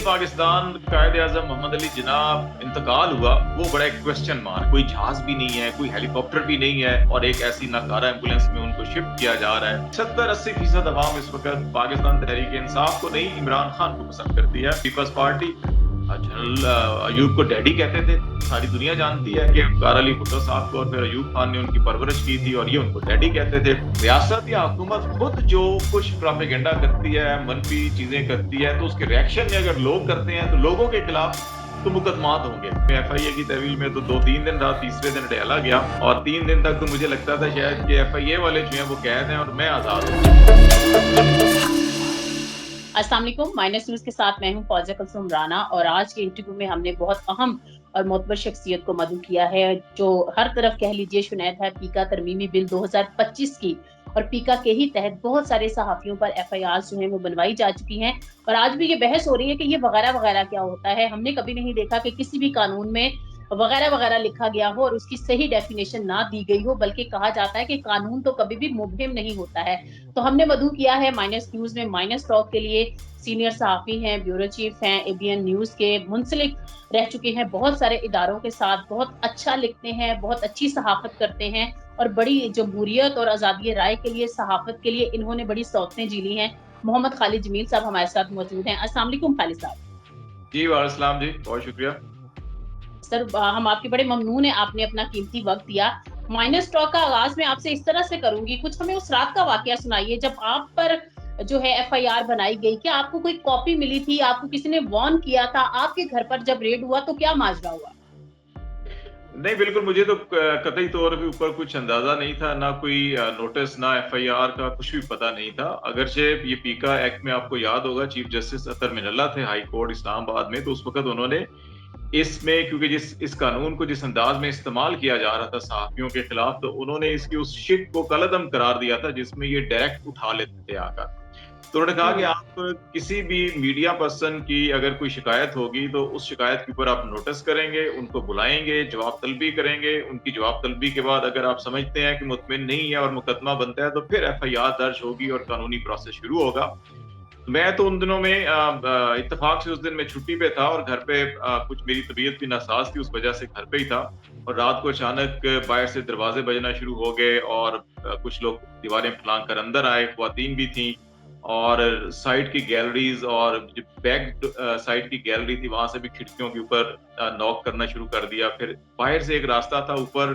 पाकिस्तान कायदे आज़म मोहम्मद अली जिन्ना इंतकाल हुआ, वो बड़ा एक क्वेश्चन मार्क। कोई जहाज भी नहीं है, कोई हेलीकॉप्टर भी नहीं है और एक ऐसी नकारा एम्बुलेंस में उनको शिफ्ट किया जा रहा है। 70-80% अवाम इस वक्त पाकिस्तान तहरीक इंसाफ को नहीं, इमरान खान को पसंद करती है। पीपल्स पार्टी जनरल अयूब को डैडी कहते थे, सारी दुनिया जानती है कि वकार अली भुट्टो साहब को और फिर अयूब खान ने उनकी परवरिश की थी और ये उनको डैडी कहते थे। रियासत या हुकूमत खुद जो कुछ प्रोपेगेंडा करती है, मनफी चीजें करती है, तो उसके रिएक्शन में अगर लोग करते हैं तो लोगों के खिलाफ तो मुकदमात होंगे। FIA की तहवील में तो 2-3 दिन रहा, तीसरे दिन डहला गया और 3 दिन तक तो मुझे लगता था शायद कि FIA वाले जो हैं वो कैद हैं और मैं आजाद हूँ। अस्सलाम वालेकुम, माइनस न्यूज के साथ मैं हूं फौजिया कुलसुम राना और आज के इंटरव्यू में हमने बहुत अहम और मोतबर शख्सियत को मदऊ किया है जो हर तरफ कह लीजिए शुनैद है पीका तरमीमी बिल 2025 की। और पीका के ही तहत बहुत सारे सहाफियों पर FIR जो है वो बनवाई जा चुकी हैं और आज भी ये बहस हो रही है कि ये वगैरह वगैरह क्या होता है। हमने कभी नहीं देखा कि किसी भी कानून में वगैरह वगैरह लिखा गया हो और उसकी सही डेफिनेशन ना दी गई हो, बल्कि कहा जाता है कि कानून तो कभी भी मुबहिम नहीं होता है। तो हमने मदऊ किया है माइनस न्यूज में माइनस टॉक के लिए। सीनियर सहाफी हैं, ब्यूरो चीफ हैं, ABN न्यूज के, मुंसलिक रह चुके हैं बहुत सारे इदारों के साथ, बहुत अच्छा लिखते हैं, बहुत अच्छी सहाफत करते हैं और बड़ी जमहूरियत और आज़ादी राय के लिए, सहाफत के लिए इन्होंने बड़ी सौतें झीली हैं। मोहम्मद खालिद जमील साहब हमारे साथ मौजूद हैं। अस्सलाम वालेकुम खालिद साहब। जी वालेकुम जी, बहुत शुक्रिया सर। हम आपके बड़े ममनून हैं, आपने अपना कीमती वक्त दिया। माइनस टॉक का आगाज मैं आपसे इस तरह से करूंगी, कुछ हमें उस रात का वाकया सुनाइए जब आप पर जो है FIR बनाई गई। क्या आपको कोई कॉपी मिली थी, आपको किसी ने वार्न किया था? आपके घर पर जब रेड हुआ तो क्या माजरा हुआ? नहीं, बिल्कुल मुझे तो कतई तौर पे ऊपर कुछ अंदाजा नहीं था, ना कोई नोटिस, ना FIR का कुछ भी पता नहीं था। अगरचे ये पीका एक्ट में आपको याद होगा चीफ जस्टिस अतर मिनल्ला थे हाई कोर्ट इस्लामाबाद में, तो उस वक्त उन्होंने इसमें क्योंकि इस कानून को जिस अंदाज में इस्तेमाल किया जा रहा था सहाफियों के खिलाफ, तो उन्होंने इसकी उस शिक को कलअदम करार दिया था जिसमें ये डायरेक्ट उठा लेते थे आकर। तो उन्होंने कहा कि आप किसी भी मीडिया पर्सन की अगर कोई शिकायत होगी तो उस शिकायत के ऊपर आप नोटिस करेंगे, उनको बुलाएंगे, जवाब तलबी करेंगे। उनकी जवाब तलबी के बाद अगर आप समझते हैं कि मुतमिन नहीं है और मुकदमा बनता है तो फिर FIR दर्ज होगी और कानूनी प्रोसेस शुरू होगा। मैं तो उन दिनों में इत्तेफाक से उस दिन मैं छुट्टी पे था और घर पे कुछ मेरी तबीयत भी नासाज थी, उस वजह से घर पे ही था और रात को अचानक बाहर से दरवाजे बजना शुरू हो गए और कुछ लोग दीवारें फलांग कर अंदर आए, ख्वातीन भी थी और साइड की गैलरीज और जो बैक साइड की गैलरी थी वहां से भी खिड़कियों के ऊपर नॉक करना शुरू कर दिया। फिर बाहर से एक रास्ता था ऊपर,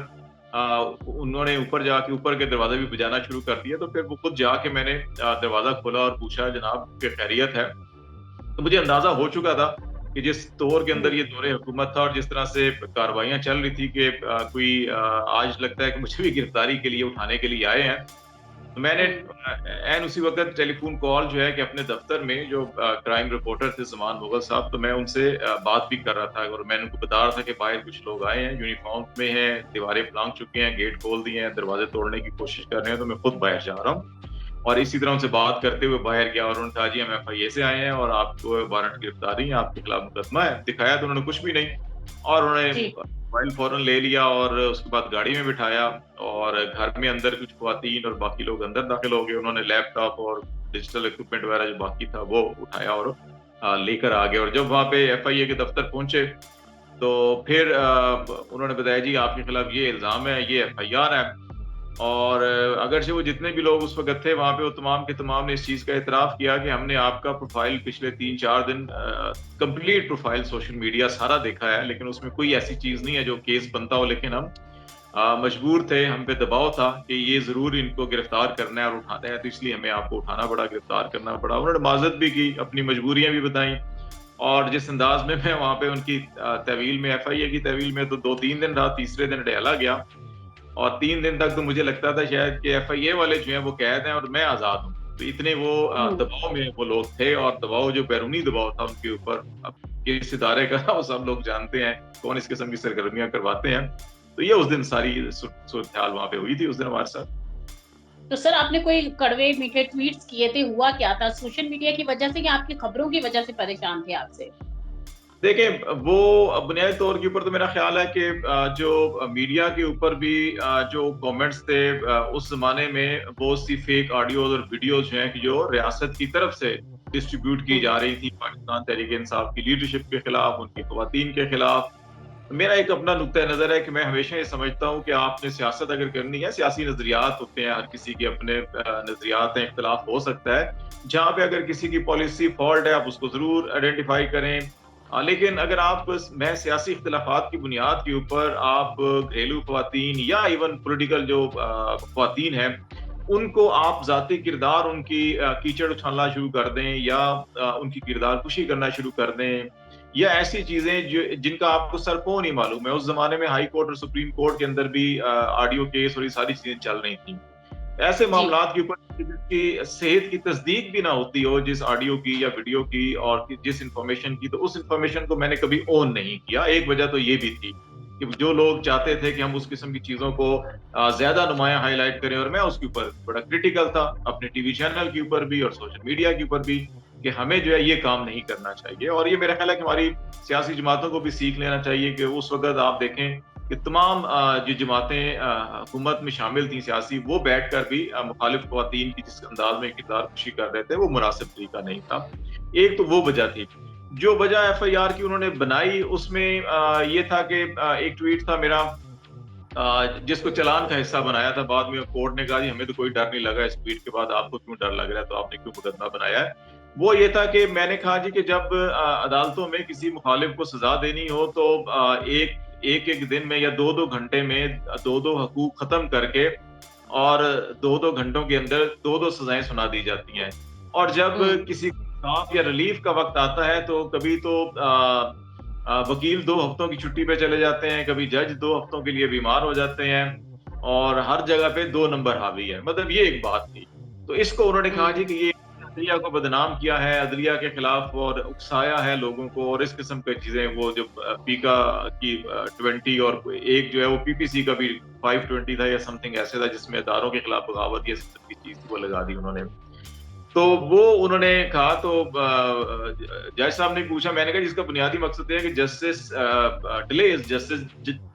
उन्होंने ऊपर जाके ऊपर के दरवाजा भी बजाना शुरू कर दिया। तो फिर वो खुद जाके मैंने दरवाजा खोला और पूछा जनाब क्या खैरियत है। तो मुझे अंदाजा हो चुका था कि जिस दौर के अंदर ये दौरे हुकूमत था और जिस तरह से कार्रवाइयां चल रही थी कि कोई आज लगता है कि मुझे भी गिरफ्तारी के लिए उठाने के लिए आए हैं। तो मैंने एन उसी वक्त टेलीफोन कॉल जो है कि अपने दफ्तर में जो क्राइम रिपोर्टर थे ज़मान मुगल साहब, तो मैं उनसे बात भी कर रहा था और मैंने उनको बता रहा था कि बाहर कुछ लोग आए हैं, यूनिफॉर्म में हैं, दीवारें फलांग चुके हैं, गेट खोल दिए हैं, दरवाजे तोड़ने की कोशिश कर रहे हैं, तो मैं खुद बाहर जा रहा हूँ। और इसी तरह उनसे बात करते हुए बाहर गया और उन्होंने कहा जी हम FIA से आए हैं और आपको वारंट गिरफ्तारी है, आपके खिलाफ मुकदमा है। दिखाया तो उन्होंने कुछ भी नहीं और उन्होंने मोबाइल फौरन ले लिया और उसके बाद गाड़ी में बिठाया और घर में अंदर कुछ ख्वातीन और बाकी लोग अंदर दाखिल हो गए। उन्होंने लैपटॉप और डिजिटल इक्विपमेंट वगैरह जो बाकी था वो उठाया और लेकर आ गए। और जब वहाँ पे FIA के दफ्तर पहुंचे तो फिर उन्होंने बताया जी आपके खिलाफ ये इल्जाम है, ये FIR है। और अगरचे वो जितने भी लोग उस वक्त थे वहां पे, वो तमाम के तमाम ने इस चीज का इतराफ किया कि हमने आपका प्रोफाइल पिछले 3-4 दिन कंप्लीट प्रोफाइल सोशल मीडिया सारा देखा है, लेकिन उसमें कोई ऐसी चीज नहीं है जो केस बनता हो। लेकिन हम मजबूर थे, हम पे दबाव था कि ये जरूर इनको गिरफ्तार करना है और उठाना है, तो इसलिए हमें आपको उठाना पड़ा, गिरफ्तार करना पड़ा। उन्होंने माजरत भी की, अपनी मजबूरियां भी बताई और जिस अंदाज में मैं वहां पे उनकी तहवील में, FIA की तहवील में तो 2-3 दिन रहा, तीसरे दिन डहला गया और 3 दिन तक तो मुझे लगता था शायद कि FIA वाले जो हैं वो कैद हैं और मैं आजाद हूँ। तो इतने वो दबाव में वो लोग थे और दबाव जो बैरूनी दबाव था उनके ऊपर, अब किस इदारे का वो सब लोग जानते हैं, कौन इस किस्म की सरगर्मियां करवाते हैं। तो ये उस दिन सारी सूरत हाल वहां पे हुई थी उस दिन हमारे साथ। तो सर आपने कोई कड़वे मीठे ट्वीट्स किए थे, हुआ क्या था? सोशल मीडिया की वजह से या आपकी खबरों की वजह से परेशान थे आपसे? देखिए, वो बुनियादी तौर के ऊपर तो मेरा ख़्याल है कि जो मीडिया के ऊपर भी जो कमेंट्स थे उस ज़माने में बहुत सी फेक ऑडियोज़ और वीडियोज़ जो हैं कि जो रियासत की तरफ से डिस्ट्रीब्यूट की जा रही थी पाकिस्तान तहरीक-ए-इंसाफ की लीडरशिप के खिलाफ, उनकी ख़वातीन के खिलाफ। मेरा एक अपना नुक्ता नज़र है कि मैं हमेशा ये समझता हूँ कि आपने सियासत अगर करनी है, सियासी नज़रियात होते हैं, हर किसी के अपने नज़रियात हैं, इख्तिलाफ हो सकता है। जहाँ पे अगर किसी की पॉलिसी फ़ॉल्ट है, आप उसको ज़रूर आइडेंटिफ़ाई करें। लेकिन अगर आप मैं सियासी इख्तिलाफ़ात की बुनियाद के ऊपर आप घरेलू ख़वातीन या इवन पॉलिटिकल जो ख़वातीन हैं, उनको आप ज़ाती किरदार उनकी कीचड़ उछालना शुरू कर दें या उनकी किरदार कुशी करना शुरू कर दें या ऐसी चीज़ें जो जिनका आपको सरपो नहीं मालूम है। उस ज़माने में हाई कोर्ट और सुप्रीम कोर्ट के अंदर भी ऑडियो केस और ये सारी चीज़ें चल रही थी। ऐसे जी। मामलात के ऊपर जिसकी सेहत की तस्दीक भी ना होती हो, जिस ऑडियो की या वीडियो की और जिस इन्फॉर्मेशन की, तो उस इन्फॉर्मेशन को मैंने कभी ऑन नहीं किया। एक वजह तो ये भी थी कि जो लोग चाहते थे कि हम उस किस्म की चीज़ों को ज़्यादा नुमायाँ हाइलाइट करें और मैं उसके ऊपर बड़ा क्रिटिकल था, अपने टीवी चैनल के ऊपर भी और सोशल मीडिया के ऊपर भी, कि हमें जो है ये काम नहीं करना चाहिए। और ये मेरा ख़्याल है कि हमारी सियासी जमातों को भी सीख लेना चाहिए कि उस वक़्त आप देखें कि तमाम जो जमातें हुकूमत में शामिल थी सियासी, वो बैठकर भी मुखालिफ ख़वातीन की जिस अंदाज़ में किरदार कुशी कर रहे थे, वो मुनासिब तरीका नहीं था। एक तो वो वजह थी। जो वजह एफआईआर की उन्होंने बनाई उसमें ये था कि एक ट्वीट था मेरा जिसको चालान का हिस्सा बनाया था। बाद में कोर्ट ने कहा जी हमें तो कोई डर नहीं लगा इस ट्वीट के बाद, आपको क्यों डर लग रहा है, तो आपने क्यों मुकदमा बनाया है? वो ये था कि मैंने कहा जी कि जब अदालतों में किसी मुखालिफ को सज़ा देनी हो तो एक-एक दिन में या 2-2 घंटे में 2-2 हकूक ख़त्म करके और 2-2 घंटों के अंदर 2-2 सज़ाएँ सुना दी जाती हैं। और जब हुँ। किसी इंसाफ या रिलीफ का वक़्त आता है तो कभी तो वकील 2 हफ्तों की छुट्टी पे चले जाते हैं, कभी जज 2 हफ्तों के लिए बीमार हो जाते हैं और हर जगह पे 2 नंबर हावी है। मतलब ये एक बात थी। तो इसको उन्होंने कहा जी हुँ। कि ये अदलिया को बदनाम किया है, अदलिया के खिलाफ और उकसाया है लोगों को और इस किस्म की चीज़ें वो जो पीका की 20 और एक जो है वो पीपीसी का भी 520 था या समथिंग ऐसे था जिसमें इदारों के खिलाफ बगावत या इस किस्म की चीज़ वो लगा दी उन्होंने। तो वो उन्होंने कहा तो जज साहब ने पूछा, मैंने कहा जिसका बुनियादी मकसद ये है कि जस्टिस डिलेज जस्टिस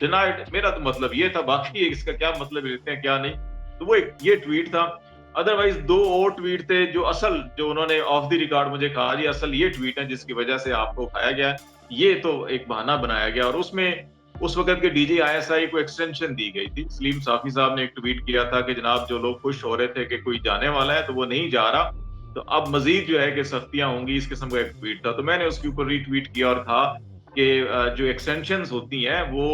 डिनाइड, मेरा तो मतलब ये था, बाकी इसका क्या मतलब लेते हैं क्या नहीं। तो वो एक ये ट्वीट था। अदरवाइज 2 और ट्वीट थे जो असल जो उन्होंने ऑफ द रिकॉर्ड मुझे कहा जी असल ये ट्वीट है जिसकी वजह से आपको उठाया गया है। ये तो एक बहाना बनाया गया और उसमें उस वक़्त के डीजी आईएसआई को एक्सटेंशन दी गई थी। सलीम साफ़ी साहब ने एक ट्वीट किया था कि जनाब जो लोग खुश हो रहे थे कि कोई जाने वाला है तो वो नहीं जा रहा। तो अब मज़ीद जो है कि सख्तियाँ होंगी, इस किस्म का एक ट्वीट था। तो मैंने उसके ऊपर रीट्वीट किया और कहा कि जो एक्सटेंशंस होती हैं वो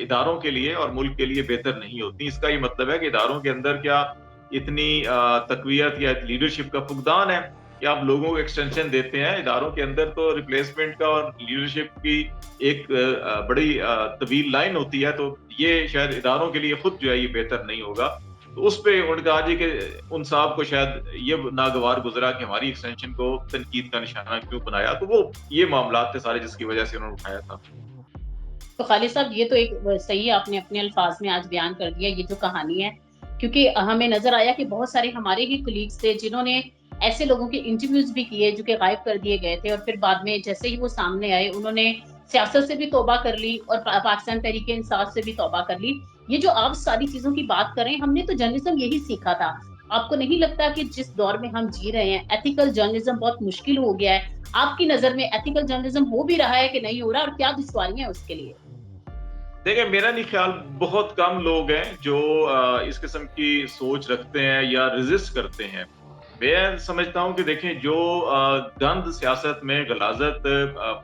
इदारों के लिए और मुल्क के लिए बेहतर नहीं होती। इसका ये मतलब है कि इदारों के अंदर क्या इतनी तक़वियत या लीडरशिप का फुक़दान है कि आप लोगों को एक्सटेंशन देते हैं। इदारों के अंदर तो रिप्लेसमेंट का और लीडरशिप की एक बड़ी तवील लाइन होती है, तो ये शायद इदारों के लिए खुद जो है ये बेहतर नहीं होगा। तो उस पे उन्होंने कहा जी कि उन साहब को शायद ये नागवार गुज़रा कि हमारी एक्सटेंशन को तनकीद का निशाना क्यों बनाया। तो वो ये मामलात थे सारे जिसकी वजह से उन्होंने उठाया था। तो खालिद साहब ये तो एक सही आपने अपने अल्फाज में आज बयान कर दिया ये जो कहानी है, क्योंकि हमें नज़र आया कि बहुत सारे हमारे ही कलीग्स थे जिन्होंने ऐसे लोगों के इंटरव्यूज़ भी किए जो कि गायब कर दिए गए थे और फिर बाद में जैसे ही वो सामने आए उन्होंने सियासत से भी तौबा कर ली और पाकिस्तान तहरीक-ए-इंसाफ से भी तौबा कर ली। ये जो आप सारी चीज़ों की बात कर रहे हैं, हमने तो जर्नलिज़्म यही सीखा था। आपको नहीं लगता कि जिस दौर में हम जी रहे हैं, एथिकल जर्नलिज़्म बहुत मुश्किल हो गया है? आपकी नज़र में एथिकल जर्नलिज़्म हो भी रहा है कि नहीं हो रहा और क्या दुश्वारियाँ हैं उसके लिए? देखिए, मेरा नहीं ख़्याल बहुत कम लोग हैं जो इस किस्म की सोच रखते हैं या रेज़िस्ट करते हैं। मैं समझता हूँ कि देखें जो गंद सियासत में गलाज़त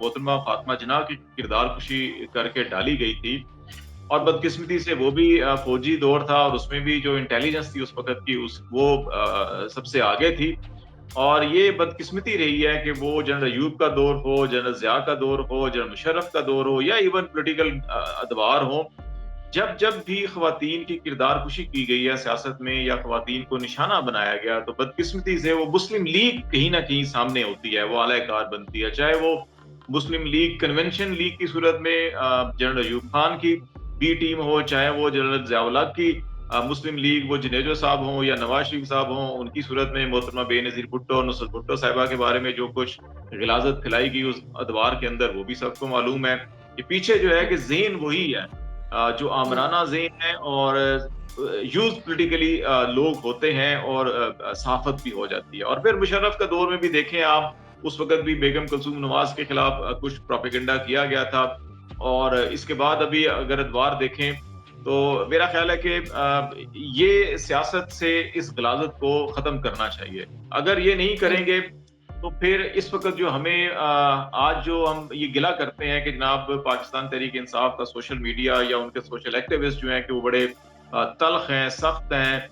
मोहतरमा फ़ातिमा जिन्ना की किरदार कुशी करके डाली गई थी और बदकिस्मती से वो भी फ़ौजी दौर था और उसमें भी जो इंटेलिजेंस थी उस वक़्त की वो सबसे आगे थी। और ये बदकिस्मती रही है कि वो जनरल अयूब का दौर हो, जनरल ज़िया का दौर हो, जनरल मुशर्रफ का दौर हो या इवन पॉलिटिकल अदवार हो, जब भी ख़वातीन की किरदार कुशी की गई है सियासत में या ख़वातीन को निशाना बनाया गया, तो बदकिस्मती से वो मुस्लिम लीग कहीं न कहीं सामने होती है, वो आला-ए-कार बनती है। चाहे वो मुस्लिम लीग कन्वेंशन लीग की सूरत में जनरल अयूब खान की बी टीम हो, चाहे वो जनरल ज़िया-उल-हक की मुस्लिम लीग, वो जुनेजो साहब हों या नवाज शरीफ साहब हों, उनकी सूरत में मोहतरमा बेनज़ीर भुट्टो, नुसरत भुट्टो साहिबा के बारे में जो कुछ ग़िलाज़त फैलाई गई उस अदवार के अंदर, वो भी सबको मालूम है। कि पीछे जो है कि ज़ेन वही है, जो आमराना ज़ेन है, और यूज़ पॉलिटिकली लोग होते हैं, और सहाफ़त भी हो जाती है। और फिर मुशर्रफ का दौर में भी देखें आप, उस वक़्त भी बेगम कुलसूम नवाज़ के खिलाफ कुछ प्रोपेगेंडा किया गया था, और इसके बाद अभी अगर अदवार देखें, तो मेरा ख़्याल है कि ये सियासत से इस ग़िलाज़त को ख़त्म करना चाहिए। अगर ये नहीं करेंगे, तो फिर इस वक़्त जो हमें आज जो हम ये गिला करते हैं कि जनाब पाकिस्तान तहरीक-ए-इंसाफ का सोशल मीडिया या उनके सोशल एक्टिविस्ट जो हैं कि वो बड़े तल्ख़ हैं, सख्त हैं,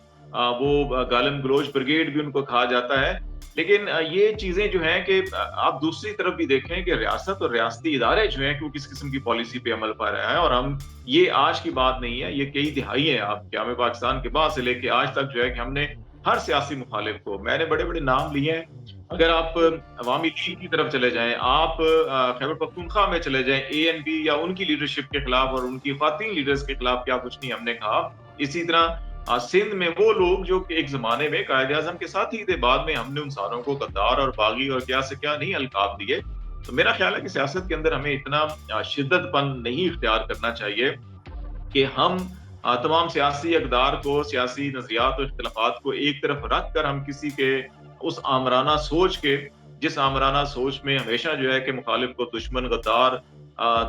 वो गालिम-गलौच ब्रिगेड भी उनको कहा जाता है। लेकिन ये चीज़ें जो हैं कि आप दूसरी तरफ भी देखें कि रियासत और रियासती इदारे जो हैं कि वो किस किस्म की पॉलिसी पे अमल कर रहे हैं, और हम ये आज की बात नहीं है, ये कई दिहाई है आप क़याम पाकिस्तान के बाद से लेके आज तक जो है कि हमने हर सियासी मुखालिफ को, मैंने बड़े-बड़े नाम लिए हैं। अगर आप अवामी लीग की तरफ चले जाएँ, आप खैबर पख्तूनख्वा में चले जाएँ, एएनपी या उनकी लीडरशिप के खिलाफ और उनकी ख़वातीन लीडर्स के खिलाफ क्या कुछ नहीं हमने कहा। इसी तरह सिंध में वो लोग जो कि एक ज़माने में कायद-ए-आज़म के साथ ही थे, बाद में हमने उन सारों को गद्दार और बागी और क्या से क्या नहीं अलक़ाब दिए। तो मेरा ख़्याल है कि सियासत के अंदर हमें इतना शिद्दतपन नहीं इख्तियार करना चाहिए कि हम तमाम सियासी अक़दार को, सियासी नज़रियात और इख्तिलाफ़ात को एक तरफ रख कर हम किसी के उस आमराना सोच के, जिस आमराना सोच में हमेशा जो है कि मुखालिफ को दुश्मन, गद्दार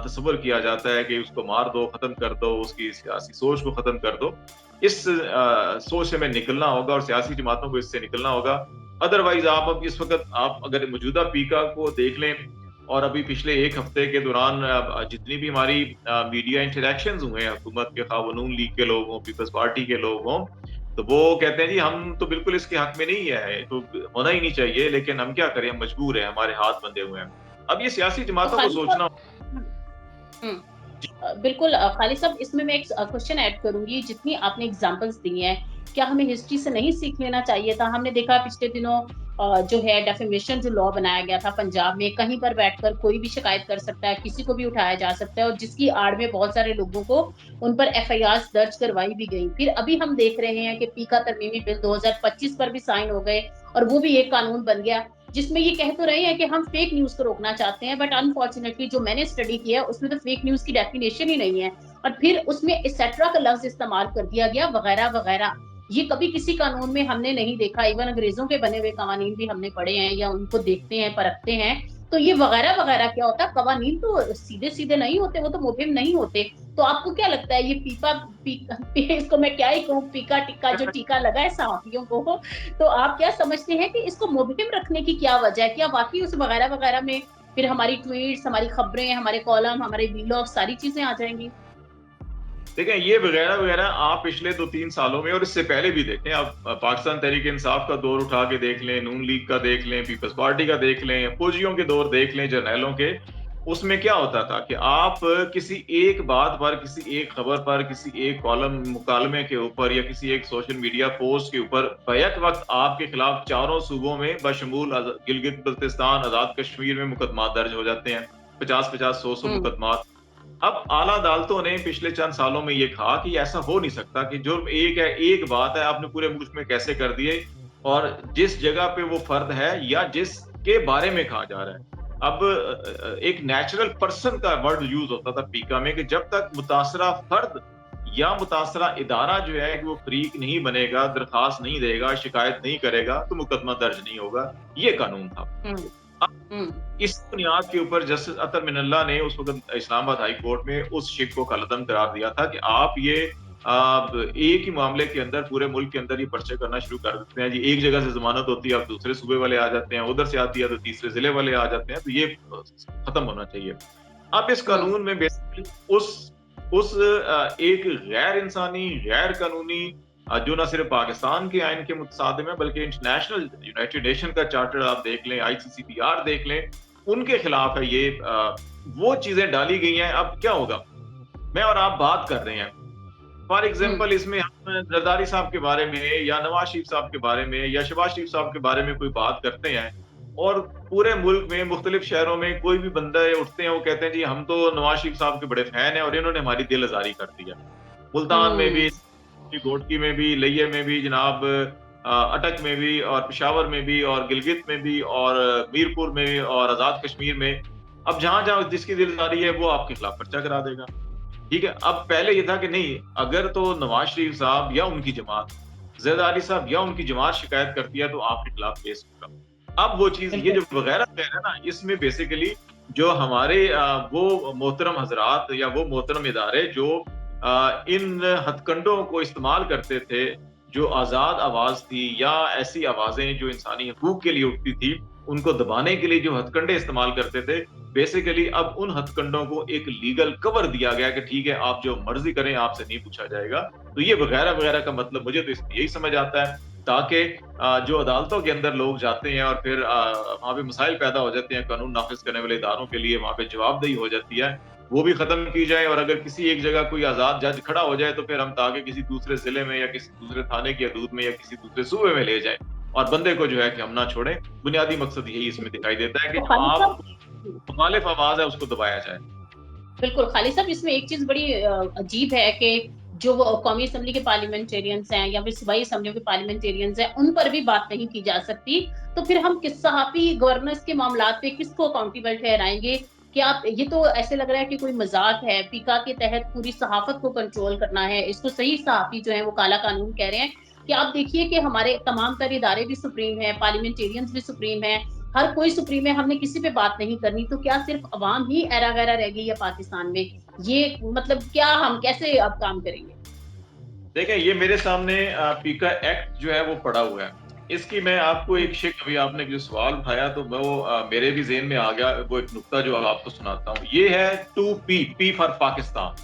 तस्वुर किया जाता है कि उसको मार दो, ख़त्म कर दो, उसकी सियासी सोच को ख़त्म कर दो। इस सोच से हमें निकलना होगा और सियासी जमातों को इससे निकलना होगा। अदरवाइज़ आप अब इस वक़्त आप अगर मौजूदा पीका को देख लें, और अभी पिछले 1 हफ़्ते के दौरान जितनी भी हमारी मीडिया इंटरैक्शंस हुए हैं हुकूमत के, ख़्वाह वो नून लीग के लोग हों, पीपल्स पार्टी के लोग हों, तो वो कहते हैं जी हम तो बिल्कुल इसके हक में नहीं है, तो होना ही नहीं चाहिए, लेकिन हम क्या करें, हम मजबूर हैं, हमारे हाथ बंधे हुए हैं। अब ये सियासी तो जमातों को खालिद सोचना। साहब बिल्कुल खालिद साहब, इसमें मैं एक क्वेश्चन ऐड करूँगी। जितनी आपने एग्ज़ाम्पल्स दी हैं, क्या हमें हिस्ट्री से नहीं सीख लेना चाहिए था? हमने देखा पिछले दिनों जो है डेफेमेशन जो लॉ बनाया गया था पंजाब में, कहीं पर बैठकर कोई भी शिकायत कर सकता है, किसी को भी उठाया जा सकता है, और जिसकी आड़ में बहुत सारे लोगों को उन पर एफआईआर्स दर्ज करवाई भी गई। फिर अभी हम देख रहे हैं कि पीका तरमीमी बिल 2025 पर भी साइन हो गए, और वो भी एक कानून बन गया, जिसमें ये कह तो रहे हैं कि हम फेक न्यूज़ को रोकना चाहते हैं, बट अनफॉर्चुनेटली जो मैंने स्टडी किया उसमें तो फेक न्यूज़ की डेफिनेशन ही नहीं है, और फिर उसमें एसेट्रा का लफ्ज़ इस्तेमाल कर दिया गया, वगैरह-वगैरह। ये कभी किसी कानून में हमने नहीं देखा। इवन अंग्रेजों के बने हुए कवानीन भी हमने पढ़े हैं या उनको देखते हैं, परखते हैं। तो ये वगैरह-वगैरह क्या होता है? कवानीन तो सीधे-सीधे नहीं होते, वो तो मुहिम नहीं होते। तो आपको क्या लगता है, ये इसको मैं क्या ही कहूँ, पीका-टिक्का जो टीका लगा है सहाफ़ियों को, तो आप क्या समझते हैं कि इसको मुहिम रखने की क्या वजह है? क्या वाक़ई उस वगैरह-वगैरह में फिर हमारी ट्वीट्स, हमारी खबरें, हमारे कॉलम, हमारे वीलॉग, सारी चीज़ें आ जाएँगी? देखें, ये वगैरह-वगैरह आप पिछले 2-3 सालों में और इससे पहले भी देखें, आप पाकिस्तान तहरीक-ए-इंसाफ का दौर उठा के देख लें, नून लीग का देख लें, पीपल्स पार्टी का देख लें, फौजियों के दौर देख लें, जर्नैलों के, उसमें क्या होता था कि आप किसी एक बात पर, किसी एक खबर पर, किसी एक कॉलम मुकालमे के ऊपर या किसी एक सोशल मीडिया पोस्ट के ऊपर बैक वक़्त आपके खिलाफ चारों सूबों में बशमूल गिलगित-बल्तिस्तान, आज़ाद कश्मीर में मुकदमा दर्ज हो जाते हैं। 50-50, 100-100 मुकदमात। अब आला अदालतों ने पिछले चंद सालों में ये कहा कि ऐसा हो नहीं सकता कि जुर्म एक है, एक बात है, आपने पूरे मुल्क में कैसे कर दिए, और जिस जगह पे वो फर्द है या जिसके बारे में कहा जा रहा है। अब एक नेचुरल पर्सन का वर्ड यूज होता था पीका में कि जब तक मुतासरा फर्द या मुतासरा इदारा जो है कि वो फरीक नहीं बनेगा, दरखास्त नहीं देगा, शिकायत नहीं करेगा, तो मुकदमा दर्ज नहीं होगा। ये कानून था। इस बुनियाद के ऊपर जस्टिस अतर मिनल्ला ने उस वक्त इस्लामाबाद हाई कोर्ट में उस शिक को कलअदम करार दिया था कि आप ये एक ही मामले के अंदर पूरे मुल्क के अंदर ये पर्चे करना शुरू कर देते हैं जी। एक जगह से जमानत होती है, अब दूसरे सूबे वाले आ जाते हैं, उधर से आती है तो तीसरे जिले वाले आ जाते हैं, तो ये खत्म होना चाहिए। अब इस कानून में बेसिकली उस एक गैर इंसानी, गैर कानूनी, जो ना सिर्फ पाकिस्तान के आइन के मुतसादिम है बल्कि इंटरनेशनल यूनाइटेड नेशन का चार्टर आप देख लें, ICCPR देख लें, उनके खिलाफ है ये वो चीजें डाली गई हैं। अब क्या होगा, मैं और आप बात कर रहे हैं, फॉर एग्जाम्पल इसमें हम जरदारी साहब के बारे में या नवाज शरीफ साहब के बारे में या शहबाज शरीफ साहब के बारे में कोई बात करते हैं, और पूरे मुल्क में मुख्तलिफ शहरों में कोई भी बंदा उठते हैं, वो कहते हैं जी हम तो नवाज शरीफ साहब के बड़े फैन हैं और इन्होंने हमारी दिल आजारी कर दी है। मुल्तान में भी, घोटकी में भी, लैये में भी जनाब, अटक में भी और पेशावर में भी और गिलगित में भी और मीरपुर में भी और आज़ाद कश्मीर में। अब जहाँ-जहाँ जिसकी दिलदारी है वो आपके खिलाफ पर्चा करा देगा। ठीक है? अब पहले ये था कि नहीं, अगर तो नवाज़ शरीफ साहब या उनकी जमात, ज़रदारी अली साहब या उनकी जमात शिकायत करती है तो आपके खिलाफ केस होगा। अब वो चीज़ ये बिल्कुल। जो वगैरह-वगैरह है ना, इसमें बेसिकली जो हमारे वो मोहतरम हज़रात या वो मोहतरम इदारे जो इन हथकंडों को इस्तेमाल करते थे, जो आज़ाद आवाज़ थी या ऐसी आवाज़ें जो इंसानी हकूक़ के लिए उठती थी, उनको दबाने के लिए जो हथकंडे इस्तेमाल करते थे, बेसिकली अब उन हथकंडों को एक लीगल कवर दिया गया कि ठीक है, आप जो मर्ज़ी करें, आपसे नहीं पूछा जाएगा। तो ये वगैरह-वगैरह का मतलब मुझे तो इसमें यही समझ आता है, ताकि जो अदालतों के अंदर लोग जाते हैं और फिर वहाँ पे मसाइल पैदा हो जाते हैं, कानून नाफ़िज़ करने वाले इदारों के लिए वहाँ पे जवाबदेही हो जाती है, वो भी ख़त्म की जाए और अगर किसी एक जगह कोई आज़ाद जज खड़ा हो जाए, तो फिर हम ताकि किसी दूसरे ज़िले में या किसी दूसरे थाने की हदूद में या किसी दूसरे सूबे में ले जाएँ और बंदे को जो है कि हम ना छोड़ें। बुनियादी मकसद यही इसमें दिखाई देता है कि तो खालिद आप साहब मुखालिफ आवाज़ है, उसको दबाया जाए। बिल्कुल, खालिद साहब इसमें एक चीज़ बड़ी अजीब है कि जो वो कौमी असेंबली के पार्लियामेंटेरियंस हैं या फिर सूबाई असेंबलियों के पार्लियामेंटेरियंस हैं, उन पर भी बात नहीं की जा सकती। तो फिर हम किस सहाफ़ी गवर्नेंस के मामलात पे किसको अकाउंटेबल ठहराएँगे? कि आप ये तो ऐसे लग रहा है कि कोई मज़ाक है, पीका के तहत पूरी सहाफ़त को कंट्रोल करना है, इसको सही सहाफ़ी जो है वो काला कानून कह रहे हैं। कि आप देखिए कि हमारे तमाम तर इदारे भी सुप्रीम हैं, पार्लियामेंटेरियंस भी सुप्रीम हैं, हर कोई सुप्रीम है, हमने किसी पे बात नहीं करनी, तो क्या सिर्फ अवाम ही ऐरा-गैरा रह गई है पाकिस्तान में? ये मतलब क्या हम कैसे अब काम करेंगे? देखें, ये मेरे सामने पीका एक्ट जो है वो पड़ा हुआ है। इसकी मैं आपको एक शिक, अभी आपने जो सवाल उठाया तो वो मेरे भी ज़हन में आ गया, वो एक नुक्ता जो आपको सुनाता हूँ। ये है 2P, पी फॉर पाकिस्तान।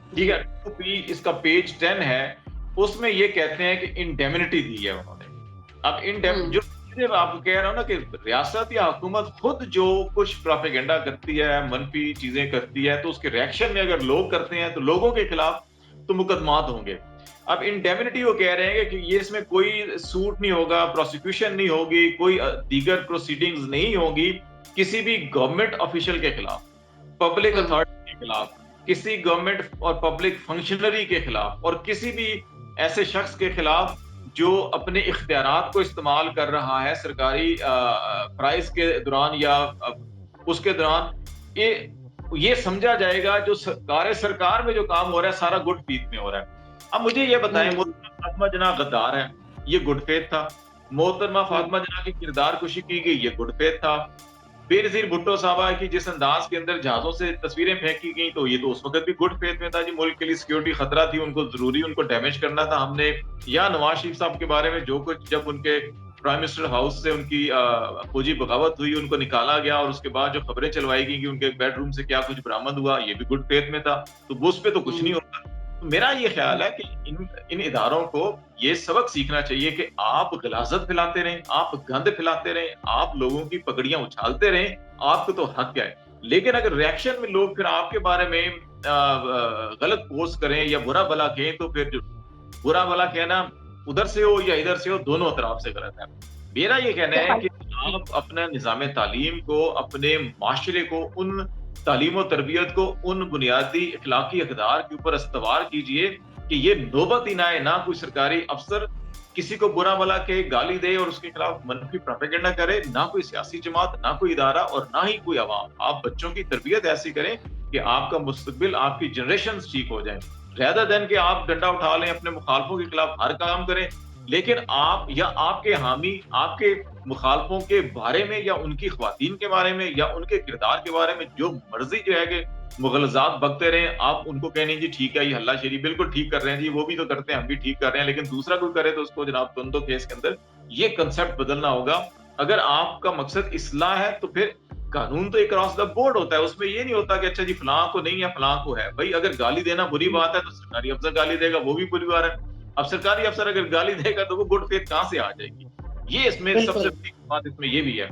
ठीक जी। है? 2P इसका पेज 10 है, उसमें ये कहते हैं कि इंडेमनिटी दी है उन्होंने। अब हुँ। जो जब आप कह रहे हो ना कि रियासत या हुकूमत खुद जो कुछ प्रोपेगेंडा करती है, मनफी चीज़ें करती है, तो उसके रिएक्शन में अगर लोग करते हैं, तो लोगों के खिलाफ तो मुकदमात होंगे। अब इंडेमनिटी वो कह रहे हैं कि ये इसमें कोई सूट नहीं होगा, प्रोसिक्यूशन नहीं होगी, कोई दीगर प्रोसीडिंग्स नहीं होगी किसी भी गवर्नमेंट ऑफिशियल के खिलाफ, पब्लिक हुँ। अथॉरिटी के खिलाफ, किसी गवर्नमेंट और पब्लिक फंक्शनरी के खिलाफ और किसी भी ऐसे शख्स के खिलाफ जो अपने इख्तियारात को इस्तेमाल कर रहा है सरकारी प्राइज़ के दौरान या उसके दौरान, ये समझा जाएगा जो सरकार में जो काम हो रहा है सारा गुड फेथ में हो रहा है। अब मुझे ये बताएं, हुँ। मोहतरमा फातिमा जना गद्दार है, ये गुड फेथ था। मोहतरमा हुँ। फातिमा जना की किरदार कुशी की गई, ये गुड फेथ था। बेनज़ीर भुट्टो साहबा की जिस अंदाज के अंदर जहाज़ों से तस्वीरें फेंकी गई, तो ये तो उस वक़्त भी गुड फेथ में था जी, मुल्क के लिए सिक्योरिटी खतरा थी, उनको ज़रूरी उनको डैमेज करना था हमने। या नवाज़ शरीफ साहब के बारे में जो कुछ जब उनके प्राइम मिनिस्टर हाउस से उनकी फौजी बगावत हुई, उनको निकाला गया और उसके बाद जो खबरें चलवाई गई कि उनके बेडरूम से क्या कुछ बरामद हुआ, ये भी गुड फेथ में था। तो वो उस पे तो कुछ नहीं हुँ। होता। तो मेरा ये ख्याल है कि इन इदारों को ये सबक सीखना चाहिए कि आप ग़लाज़त फैलाते रहें, आप गंद फैलाते रहें, आप लोगों की पगड़ियाँ उछालते रहें, आपको तो हक है। लेकिन अगर रिएक्शन में लोग फिर आपके बारे में गलत पोस्ट करें या बुरा भला कहें, तो फिर जो बुरा भला कहना उधर से हो या इधर से हो, दोनों तरफ से गलत है। मेरा ये कहना तो है खाली कि आप अपना निज़ाम तालीम को, अपने माशरे को, उन तालीम और तरबियत को उन बुनियादी अखलाकी अक़दार के ऊपर इस्तवार कीजिए कि ये नौबत ही ना आए, ना कोई सरकारी अफ़सर किसी को बुरा भला कहे, गाली दे और उसके खिलाफ मनफी प्रोपेगेंडा करे, ना कोई सियासी जमात, ना कोई इदारा और ना ही कोई अवाम। आप बच्चों की तरबियत ऐसी करें कि आपका मुस्तकबिल, आपकी जनरेशंस ठीक हो जाएँ। रेदर देन कि आप डंडा उठा लें, अपने मुखालफों के खिलाफ हर काम करें, लेकिन आप या आपके हामी, आपके मुखालफों के बारे में या उनकी ख़वातीन के बारे में या उनके किरदार के बारे में जो मर्ज़ी जो है कि मुग़लज़ात बकते रहें, आप उनको कहें नहीं जी ठीक है, ये हल्लाशेरी बिल्कुल ठीक कर रहे हैं जी, वो भी तो करते हैं, हम भी ठीक कर रहे हैं, लेकिन दूसरा कोई करे तो उसको जनाब तुरंतो केस के अंदर, ये कांसेप्ट बदलना होगा। अगर आपका मकसद इस्लाह है, तो फिर कानून तो अक्रॉस द बोर्ड होता है, उसमें ये नहीं होता कि अच्छा जी फलां को नहीं है, फलां को है। भई अगर गाली देना बुरी बात है, तो सरकारी अफ़सर गाली देगा, वो भी बुरी बात है। अब सरकारी अफ़सर अगर गाली देगा, तो वो गुड फेथ कहाँ से आ जाएगी? ये इसमें सबसे बिल्कुल। बड़ी बात इसमें ये भी है।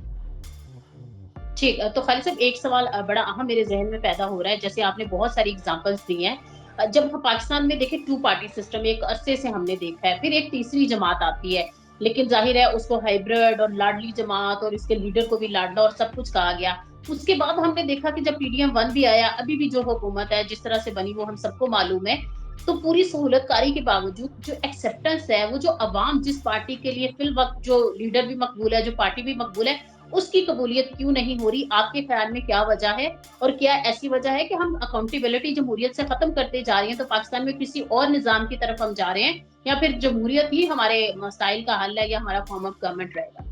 ठीक तो खालिद साहब एक सवाल बड़ा अहम मेरे ज़हन में पैदा हो रहा है, जैसे आपने बहुत सारी एग्ज़ाम्पल्स दी हैं। जब हम पाकिस्तान में देखें 2 पार्टी सिस्टम एक अरसे से हमने देखा है, फिर एक तीसरी जमात आती है, लेकिन ज़ाहिर है उसको हाइब्रिड और लाडली जमात और इसके लीडर को भी लाडला और सब कुछ कहा गया। उसके बाद हमने देखा कि जब PDM-1 भी आया, अभी भी जो हुकूमत है जिस तरह से बनी वो हम सबको मालूम है। तो पूरी सहूलतकारी के बावजूद जो एक्सेप्टेंस है, वो जो अवाम जिस पार्टी के लिए फिल वक्त जो लीडर भी मकबूल है, जो पार्टी भी मकबूल है, उसकी कबूलियत क्यों नहीं हो रही? आपके ख्याल में क्या वजह है? और क्या ऐसी वजह है कि हम अकाउंटेबिलिटी जमहूरियत से खत्म करते जा रहे हैं, तो पाकिस्तान में किसी और निजाम की तरफ हम जा रहे हैं, या फिर जमहूरियत ही हमारे मसाइल का हल है, या हमारा फॉर्म ऑफ गवर्नमेंट रहेगा?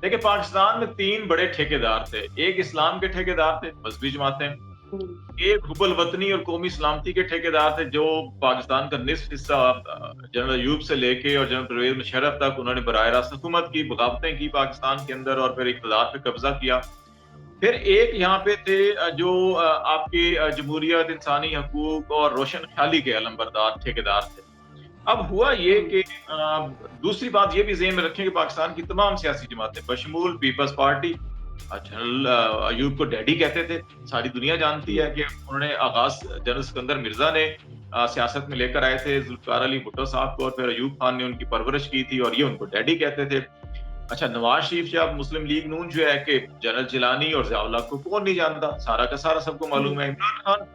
देखिए, पाकिस्तान में 3 बड़े ठेकेदार थे। एक इस्लाम के ठेकेदार थे, मज़हबी जमातें। एक हुब्बुल वतनी और कौमी सलामती के ठेकेदार थे, जो पाकिस्तान का निस्फ हिस्सा जनरल अयूब से लेके और जनरल परवेज़ मुशर्रफ तक उन्होंने बराह रास्त हुकूमत की, बगावतें की पाकिस्तान के अंदर और फिर इक़्तिदार पे कब्ज़ा किया। फिर एक यहाँ पे थे जो आपके जमहूरियत, इंसानी हकूक और रोशन ख्याली के अलमबरदार ठेकेदार थे। अब हुआ ये कि दूसरी बात ये भी ज़हन में रखें कि पाकिस्तान की तमाम सियासी जमातें बशमूल पीपल्स पार्टी, जनरल अयूब को डैडी कहते थे। सारी दुनिया जानती है कि उन्होंने आगाज़ जनरल सिकंदर मिर्ज़ा ने सियासत में लेकर आए थे ज़ुल्फ़िकार अली भुट्टो साहब को, और फिर अयूब खान ने उनकी परवरिश की थी और ये उनको डैडी कहते थे। अच्छा, नवाज शरीफ या मुस्लिम लीग नून जो है कि जनरल जिलानी और ज़िया उल हक को कौन नहीं जानता, सारा का सारा सबको मालूम है। इमरान खान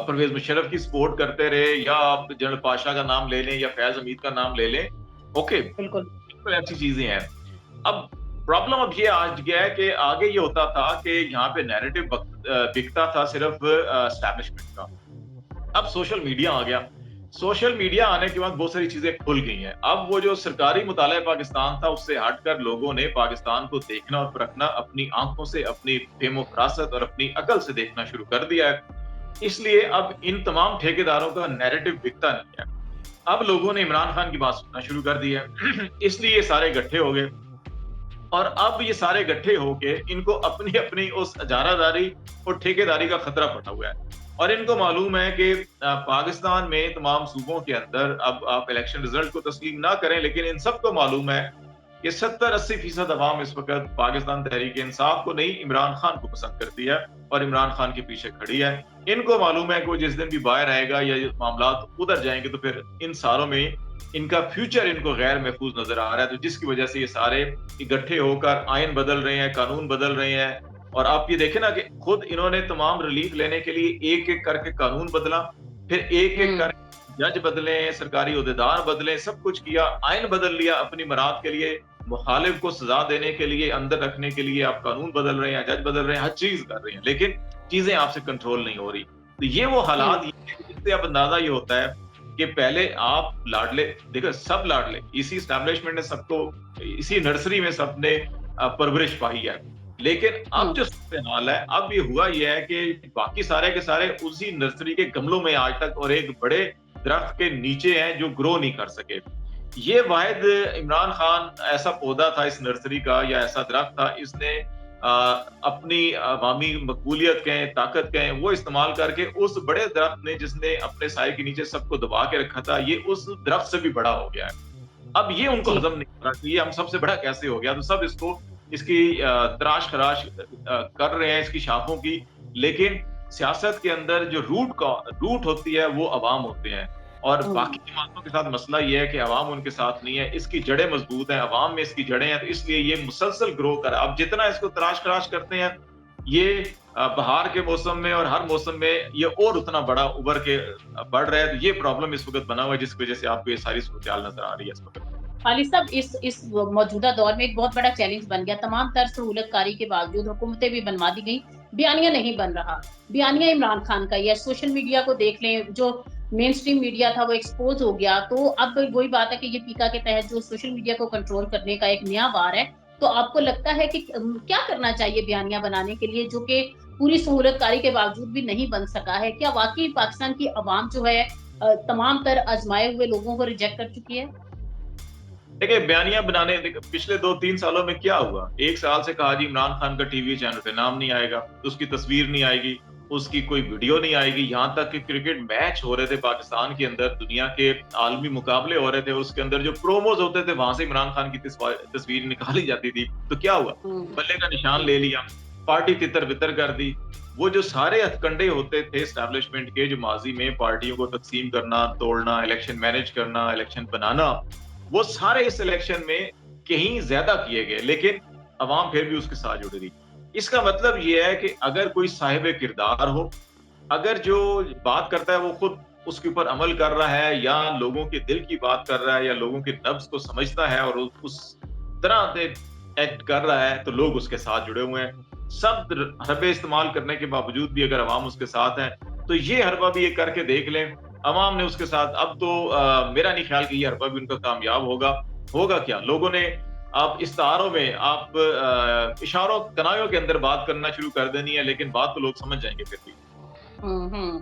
परवेज मुशर्रफ की सपोर्ट करते रहे, या आप जनरल पाशा का नाम ले लें या फैज हमीद का नाम ले लें, ओके, बिल्कुल ऐसी चीजें हैं। अब प्रॉब्लम अब ये आज गया है कि आगे ये होता था कि यहाँ पे नैरेटिव बिकता था सिर्फ एस्टैब्लिशमेंट का। अब सोशल मीडिया आ गया। सोशल मीडिया आने के बाद बहुत सारी चीजें खुल गई हैं। अब वो जो सरकारी मुताला पाकिस्तान था, उससे हटकर लोगों ने पाकिस्तान को देखना और परखना अपनी आंखों से, अपनी फेमो फरासत और अपनी अकल से देखना शुरू कर दिया है। इसलिए अब इन तमाम ठेकेदारों का नैरेटिव बिकता नहीं है। अब लोगों ने इमरान खान की बात सुनना शुरू कर दी है। इसलिए ये सारे इकट्ठे हो गए, और अब ये सारे इकट्ठे होके इनको अपनी अपनी उस इजारादारी और ठेकेदारी का खतरा पड़ा हुआ है। और इनको मालूम है कि पाकिस्तान में तमाम सूबों के अंदर, अब आप इलेक्शन रिजल्ट को तस्लीम ना करें, लेकिन इन सबको मालूम है कि 70-80% अवाम इस वक्त पाकिस्तान तहरीक इंसाफ को नहीं, इमरान खान को पसंद करती है और इमरान खान के पीछे खड़ी है। इनको मालूम है कि वो जिस दिन भी बाहर आएगा या मामला उधर जाएंगे तो फिर इन सालों में इनका फ्यूचर इनको गैर महफूज नजर आ रहा है। तो जिसकी वजह से ये सारे इकट्ठे होकर आयन बदल रहे हैं, कानून बदल रहे हैं। और आप ये देखें ना कि खुद इन्होंने तमाम रिलीफ लेने के लिए एक एक करके कानून बदला, फिर एक एक करके जज बदले, सरकारी ओहदेदार बदले, सब कुछ किया, आयन बदल लिया अपनी मराद के लिए, मुखालिफ को सजा देने के लिए, अंदर रखने के लिए आप कानून बदल रहे हैं, जज बदल रहे हैं, हर चीज कर रहे हैं, लेकिन चीजें आपसे कंट्रोल नहीं हो रही। तो ये वो हालात, इससे अब अंदाजा ये होता है कि पहले आप लाडले, देखो सब लाडले, इसी एस्टैब्लिशमेंट ने सबको, इसी नर्सरी में सबने परवरिश पाई है। लेकिन अब जो हाल है, अब ये हुआ ये है कि बाकी सारे के सारे उसी नर्सरी के गमलों में आज तक और एक बड़े दरख्त के नीचे हैं जो ग्रो नहीं कर सके। ये वाहिद इमरान खान ऐसा पौधा था इस नर्सरी का, या ऐसा दरख्त था, इसने अपनी अवामी मकबूलियत कहें, ताकत कहें, वो इस्तेमाल करके उस बड़े दरख्त ने, जिसने अपने साए के नीचे सबको दबा के रखा था, ये उस दरख्त से भी बड़ा हो गया है। अब ये उनको हजम नहीं हो रहा कि ये हम सबसे बड़ा कैसे हो गया। तो सब इसको, इसकी तराश खराश कर रहे हैं इसकी शाखों की, लेकिन सियासत के अंदर जो रूट होती है वो अवाम होते हैं। और बाकी जमातों के साथ मसला ये है कि अवाम उनके साथ नहीं है, इसकी जड़ें मजबूत हैं, अवाम में इसकी जड़ें हैं, तो इसलिए ये मुसलसल ग्रो कर, अब जितना इसको तराश खराश करते हैं, ये बहार के मौसम में और हर मौसम में ये और उतना बड़ा उभर के बढ़ रहा है। तो ये प्रॉब्लम इस वक्त बना हुआ है, जिस वजह से आपको ये सारी सूरत नजर आ रही है इस वक्त। खालिद साहब, इस मौजूदा दौर में एक बहुत बड़ा चैलेंज बन गया। तमाम तर सहूलतकारी के बावजूद हुकूमतें भी बनवा दी गई, बयानिया नहीं बन रहा। बयानिया इमरान खान का, या सोशल मीडिया को देख लें, जो मेन स्ट्रीम मीडिया था वो एक्सपोज हो गया। तो अब वही बात है कि ये पीका के तहत जो सोशल मीडिया को कंट्रोल करने का एक नया वार है। तो आपको लगता है कि क्या करना चाहिए बयानिया बनाने के लिए, जो कि पूरी सहूलतकारी के बावजूद भी नहीं बन सका है? क्या वाकई पाकिस्तान की आवाम जो है तमाम तर आजमाए हुए लोगों को रिजेक्ट कर चुकी है? देखिए, बयानिया बनाने, पिछले 2-3 सालों में क्या हुआ? 1 साल से कहा जी इमरान खान का टीवी चैनल पे नाम नहीं आएगा, उसकी तस्वीर नहीं आएगी, उसकी कोई वीडियो नहीं आएगी। यहाँ तक कि क्रिकेट मैच हो रहे थे पाकिस्तान के अंदर, दुनिया के आलमी मुकाबले हो रहे थे, उसके अंदर जो प्रोमोज होते थे वहां से इमरान खान की तस्वीर निकाली जाती थी। तो क्या हुआ? बल्ले का निशान ले लिया, पार्टी तितर बितर कर दी। वो जो सारे हथकंडे होते थे एस्टैब्लिशमेंट के, जो माजी में पार्टियों को तकसीम करना, तोड़ना, इलेक्शन मैनेज करना, इलेक्शन बनाना, वो सारे इस इलेक्शन में कहीं ज्यादा किए गए, लेकिन अवाम फिर भी उसके साथ जुड़ रही। इसका मतलब ये है कि अगर कोई साहिब किरदार हो, अगर जो बात करता है वो खुद उसके ऊपर अमल कर रहा है या लोगों के दिल की बात कर रहा है या लोगों के नब्ज़ को समझता है और उस तरह से एक्ट कर रहा है, तो लोग उसके साथ जुड़े हुए हैं। सब हरबे इस्तेमाल करने के बावजूद भी अगर अवाम उसके साथ है, तो ये हरबा भी ये करके देख लें। अवाम ने उसके साथ अब तो मेरा नहीं ख्याल कि ये हरबा भी उनका कामयाब होगा। होगा क्या? लोगों ने आप इश्तारों में आप इशारों कनायों के अंदर बात करना शुरू कर देनी है, लेकिन बात तो लोग समझ जाएँगे फिर भी। हुँ।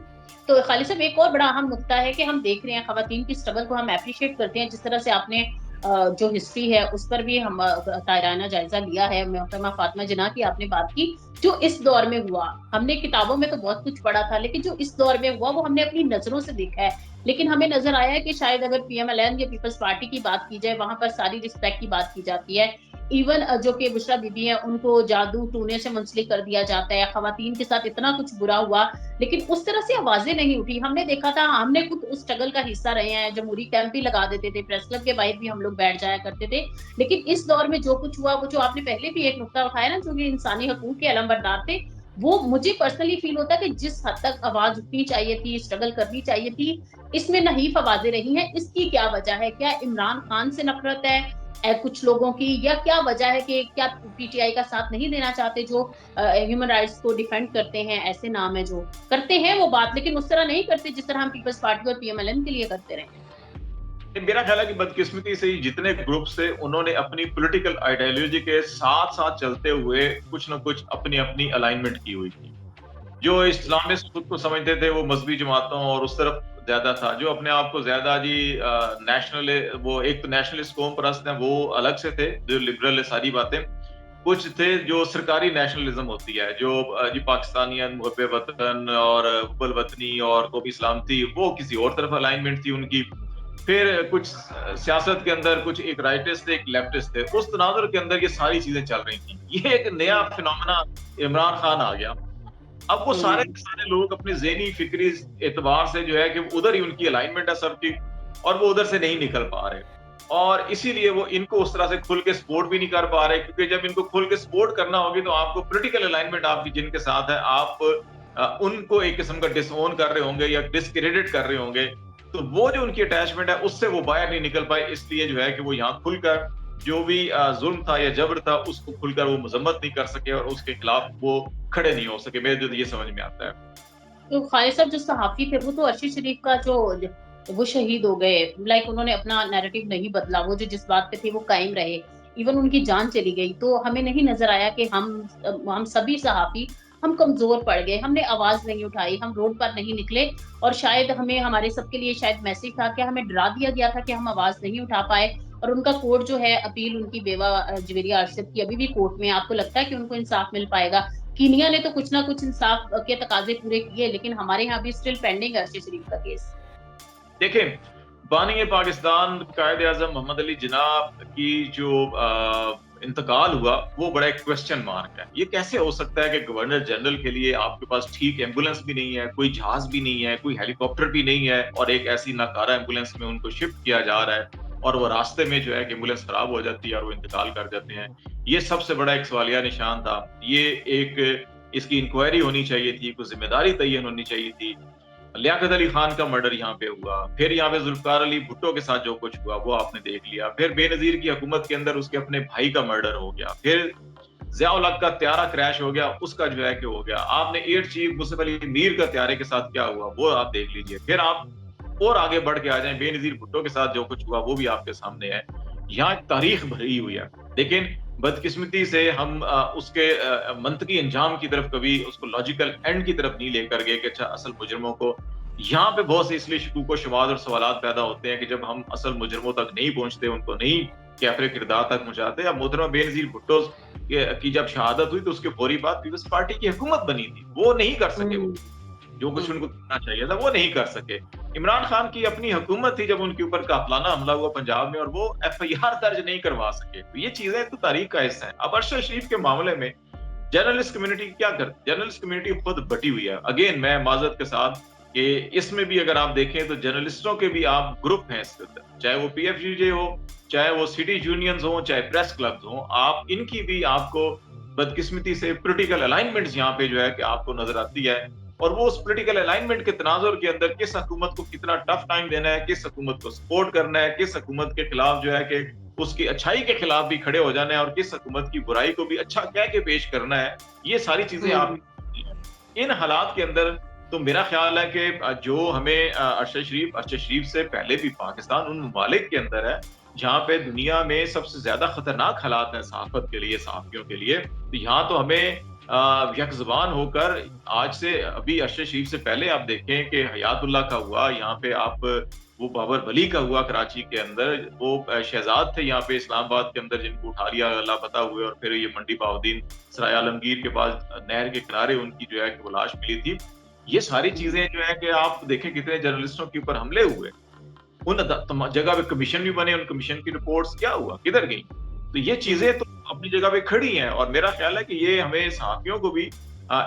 तो खालिद साहब एक और बड़ा अहम नुकता है कि हम देख रहे हैं ख़वातीन की स्ट्रगल को हम एप्रिशिएट करते हैं, जिस तरह से आपने जो हिस्ट्री है उस पर भी हम ताराना जायज़ा लिया है। मोहतरमा फ़ातिमा जिन्ना की आपने बात की, जो इस दौर में हुआ, हमने किताबों में तो बहुत कुछ पढ़ा था, लेकिन जो इस दौर में हुआ वो हमने अपनी नज़रों से देखा है। लेकिन हमें नज़र आया है कि शायद अगर पीएमएलएन या पीपल्स पार्टी की बात की जाए, वहाँ पर सारी रिस्पेक्ट की बात की जाती है। इवन जो कि बुशरा बीबी हैं, उनको जादू टूने से मुंसलिक कर दिया जाता है, ख़वातीन के साथ इतना कुछ बुरा हुआ, लेकिन उस तरह से आवाजें नहीं उठी। हमने देखा था, हमने खुद उस स्ट्रगल का हिस्सा रहे हैं, जमहूरी कैंप भी लगा देते थे, प्रेस क्लब के बाहर भी हम लोग बैठ जाया करते थे। लेकिन इस दौर में जो कुछ हुआ, वो जो आपने पहले भी एक नुक्ता उठाया ना, जो कि इंसानी हकूक के अलमबरदार थे, वो मुझे पर्सनली फील होता है कि जिस हद तक आवाज उठनी चाहिए थी, स्ट्रगल करनी चाहिए थी, इसमें नहीफ आवाजें रही हैं। इसकी क्या वजह है? क्या इमरान खान से नफरत है कुछ लोगों की, या क्या वजह है कि क्या पीटीआई का साथ नहीं देना चाहते, जो ह्यूमन राइट्स को डिफेंड करते हैं, ऐसे नाम है जो करते हैं वो बात, लेकिन उस तरह नहीं करते जिस तरह हम पीपल्स पार्टी और पीएमएलएन के लिए करते रहे। मेरा ख्याल है कि बदकिस्मती से ही जितने ग्रुप्स थे, उन्होंने अपनी पॉलिटिकल आइडियोलॉजी के साथ-साथ चलते हुए कुछ न कुछ अपनी-अपनी अलाइनमेंट की हुई थी। जो इस्लामिस्ट खुद को समझते थे, वो मज़हबी जमातों और उस तरफ ज़्यादा था। जो अपने आप को ज़्यादा जी नेशनल वो एक तो नेशनलिस्ट कौम परस्त हैं, वो अलग से थे, जो लिबरल है सारी बातें। कुछ थे जो सरकारी नेशनलिज्म होती है, जो जी पाकिस्तानियत, मुहब्बे वतन और हुब्बुल वतनी और कौमी सलामती, वो किसी और तरफ अलाइनमेंट थी उनकी। फिर कुछ सियासत के अंदर कुछ एक राइटिस्ट थे, एक लेफ्टिस्ट थे। उस तनाज़ुर के अंदर ये सारी चीज़ें चल रही थी। ये एक नया फिनोमेना इमरान खान आ गया। अब वो सारे हुँ। के सारे लोग अपने ज़हनी फ़िक्री एतबार से जो है कि उधर ही उनकी अलाइनमेंट है सबकी और वो उधर से नहीं निकल पा रहे। और इसीलिए वो इनको उस तरह से खुल के सपोर्ट भी नहीं कर पा रहे, क्योंकि जब इनको खुल के सपोर्ट करना होगी तो आपको पॉलिटिकल अलाइनमेंट आपकी जिनके साथ है, आप उनको एक किस्म का डिसओन कर रहे होंगे या डिसक्रेडिट कर रहे होंगे। तो वो जो उनकी अटैचमेंट है उससे वो बाहर नहीं निकल पाए, इसलिए जो है कि वो यहाँ खुलकर जो भी ज़ुल्म था या जबर था उसको खुलकर वो मज़म्मत नहीं कर सके और उसके खिलाफ वो खड़े नहीं हो सके। मेरे तो ये समझ में आता है। तो खालिद साहब जो सहाफ़ी थे, वो तो अरशी शरीफ का जो वो शहीद हो गए, लाइक उन्होंने अपना नैरेटिव नहीं बदला, वो जो जिस बात पे थे वो कायम रहे। इवन उनकी जान चली गई, तो हमें नहीं नज़र आया कि हम सभी सहाफ़ी हम कमज़ोर पड़ गए, हमने आवाज़ नहीं उठाई, हम रोड पर नहीं निकले, और शायद हमें हमारे सबके लिए शायद मैसेज था कि हमें डरा दिया गया था कि हम आवाज़ नहीं उठा पाए। और उनका कोर्ट जो है, अपील उनकी बेवा जवेरिया अरशद की अभी भी कोर्ट में है। आपको लगता है कि उनको इंसाफ मिल पाएगा? कीनिया ने तो कुछ ना कुछ इंसाफ के तकाजे पूरे किए, लेकिन हमारे यहाँ भी स्टिल पेंडिंग है अर्शी शरीफ का केस। देखें, बानी पाकिस्तान कायद-ए-आज़म मोहम्मद अली जिन्ना की जो इंतकाल हुआ, वो बड़ा एक क्वेश्चन मार्क है। ये कैसे हो सकता है कि गवर्नर जनरल के लिए आपके पास ठीक एम्बुलेंस भी नहीं है, कोई जहाज़ भी नहीं है, कोई हेलीकॉप्टर भी नहीं है और एक ऐसी नाकारा एम्बुलेंस में उनको शिफ्ट किया जा रहा है और वो रास्ते में जो है कि एम्बुलेंस खराब हो जाती है और वो इंतकाल कर जाते हैं। ये सबसे बड़ा एक सवालिया निशान था। ये एक इसकी इंक्वायरी होनी चाहिए थी, कोई ज़िम्मेदारी तय्यन होनी चाहिए थी। लियाकत अली खान का मर्डर यहाँ पे हुआ, फिर यहाँ पे जुल्फ़िकार अली भुट्टो के साथ जो कुछ हुआ वो आपने देख लिया, फिर बेनज़ीर की हुकूमत के अंदर उसके अपने भाई का मर्डर हो गया, फिर ज़िया-उल हक का त्यारा क्रैश हो गया, उसका जो है कि हो गया। आपने air chief Musab Ali Mir का त्यारे के साथ क्या हुआ वो आप देख लीजिए। फिर आप और आगे बढ़ के आ जाएं, बेनज़ीर भुट्टो के साथ जो कुछ हुआ वो भी आपके सामने है। यहाँ तारीख भरी हुई है, लेकिन बदकिस्मती से हम उसके मंतकी अंजाम की तरफ कभी उसको लॉजिकल एंड की तरफ नहीं लेकर गए कि अच्छा असल मुजरिमों को यहाँ पे बहुत से इसलिए शकूक व शुबाहत और सवालात पैदा होते हैं कि जब हम असल मुजरिमों तक नहीं पहुँचते, उनको नहीं कैफ़रे किरदार तक पहुँचाते। अब मोहतरमा बेनज़ीर भुट्टो की जब शहादत हुई तो उसके फौरी बाद पीपल्स पार्टी की हुकूमत बनी थी, वो नहीं कर सके वो। हुँ, जो कुछ हुँ, उनको करना चाहिए था वो नहीं कर सके। इमरान खान की अपनी हुकूमत थी जब उनके ऊपर कातलाना हमला हुआ पंजाब में और वो एफआईआर दर्ज नहीं करवा सके। तो ये चीजें तो तारीख का हिस्सा है। अब अरशद शरीफ के मामले में जर्नलिस्ट कम्युनिटी क्या करती है? जर्नलिस्ट कम्युनिटी खुद बटी हुई है। अगेन मैं माजरत के साथ कि इसमें भी अगर आप देखें तो जर्नलिस्टों के भी आप ग्रुप हैं इसके अंदर, चाहे वो पीएफयूजे हो, चाहे वो सिटी यूनियंस हो, चाहे प्रेस क्लब्स हो, आप इनकी भी आपको बदकिस्मती से पॉलिटिकल अलाइनमेंट्स यहाँ पे जो है कि आपको नजर आती है और वो उस पॉलिटिकल अलाइनमेंट के तनाजुर के अंदर किस हुकूमत को कितना टफ टाइम देना है, किस हुकूमत को सपोर्ट करना है, किस हुकूमत के खिलाफ जो है कि उसकी अच्छाई के खिलाफ भी खड़े हो जाना है और किस हुकूमत की बुराई को भी अच्छा कह के पेश करना है, ये सारी चीजें आप इन हालात के अंदर तो मेरा ख्याल है कि जो हमें अरशद शरीफ से पहले भी पाकिस्तान उन ममालिक के अंदर है जहाँ पे दुनिया में सबसे ज्यादा खतरनाक हालात हैं सहाफत के लिए, सहाफियों के लिए। तो यहाँ तो हमें यकजुबान होकर आज से अभी अरशद शरीफ से पहले आप देखें कि हयातुल्लाह का हुआ, यहाँ पे आप वो बाबर वली का हुआ कराची के अंदर, वो शहजाद थे यहाँ पे इस्लामाबाद के अंदर जिनको उठा लिया लापता हुए और फिर ये मंडी बहाउद्दीन सराय आलमगीर के पास नहर के किनारे उनकी जो है कि वो लाश मिली थी। ये सारी चीजें जो है कि आप देखें कितने जर्नलिस्टों के ऊपर हमले हुए, उन जगह पे कमीशन भी बने, उन कमीशन की रिपोर्ट्स क्या हुआ, किधर गई? तो ये चीजें तो अपनी जगह पे खड़ी हैं और मेरा ख्याल है कि ये हमें सहाफियों को भी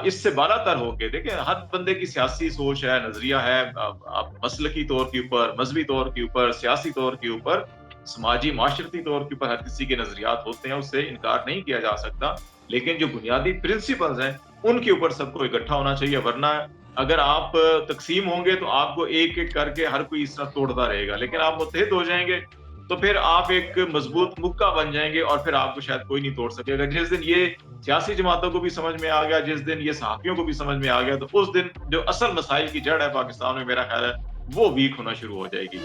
इससे बालातर होके देखिए, हर बंदे की सियासी सोच है, नजरिया है, आप मसलकी तौर के ऊपर, मजहबी तौर के ऊपर, सियासी तौर के ऊपर, समाजी माशरती तौर के ऊपर हर किसी के नजरियात होते हैं, उससे इनकार नहीं किया जा सकता। लेकिन जो बुनियादी प्रिंसिपल्स हैं, उनके ऊपर सबको इकट्ठा होना चाहिए, वरना अगर आप तकसीम होंगे तो आपको एक-एक करके हर कोई इस तरह तोड़ता रहेगा। लेकिन आप मुत्तहिद हो जाएंगे तो फिर आप एक मजबूत मुक्का बन जाएंगे और फिर आपको शायद कोई नहीं तोड़ सकेगा। जिस दिन ये सियासी जमातों को भी समझ में आ गया, जिस दिन ये सहाफियों को भी समझ में आ गया, तो उस दिन जो असल मसाइल की जड़ है पाकिस्तान में, मेरा ख्याल है वो वीक होना शुरू हो जाएगी।